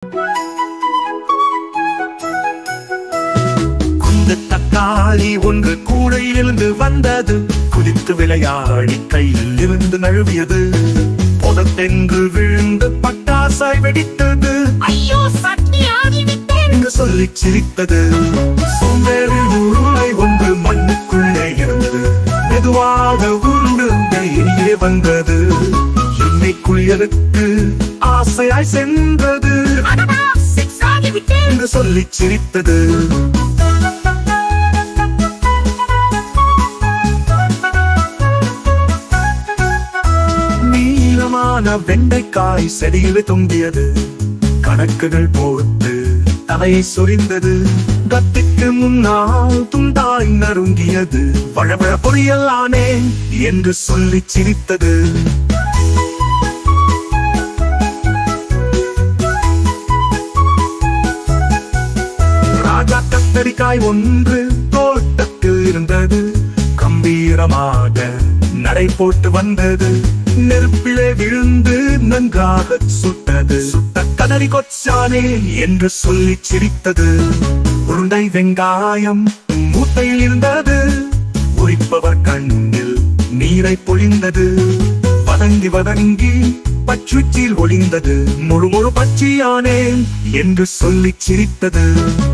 குண்டு தக்காளி ஒன்று கூடையிலிருந்து வந்தது. குதித்து விளையாடி கையில் இருந்து நழுவியது. பொதத்தென்று விழுந்து பட்டாசாய் வெடித்தது. ஐயோ, சட்னி ஆகிவிட்டேன் என்று சொல்லி சிரித்தது. சோம்பேறி உருளை ஒன்று மண்ணுக்குள்ளே இருந்தது. மெதுவாக உருண்டு வெளியே வந்தது. எண்ணெய் குளியலுக்கு ஆசையாய் சென்றது. அடடா, சிக்ஸ் ஆகிவிட்டேன் என்று சொல்லி சிரித்தது. நீளமான வெண்டைக்காய் செடியில் தொங்கியது. கணக்குகள் போட்டு தலையை சொரிந்தது. கத்திக்கு முன்னால் துண்டாய் நறுங்கியது. வழவழ பொரியலானே என்று சொல்லி சிரித்தது. ராஜா கத்தரிக்காய் ஒன்று தோட்டத்தில் இருந்தது. கம்பீரமாக நடை போட்டு வந்தது. நெருப்பிலே விழுந்து நன்றாக சுட்டது. சுட்ட கதறி கொச்சானே என்று சொல்லி சிரித்தது. உருண்டை வெங்காயம் மூட்டையில் இருந்தது. உரிப்பவர் கண்ணில் நீரை பொழிந்தது. வதங்கி வதங்கி பச்சுச்சில் ஒளிந்தது. முழு முழு பச்சியானே என்று சொல்லி சிரித்தது.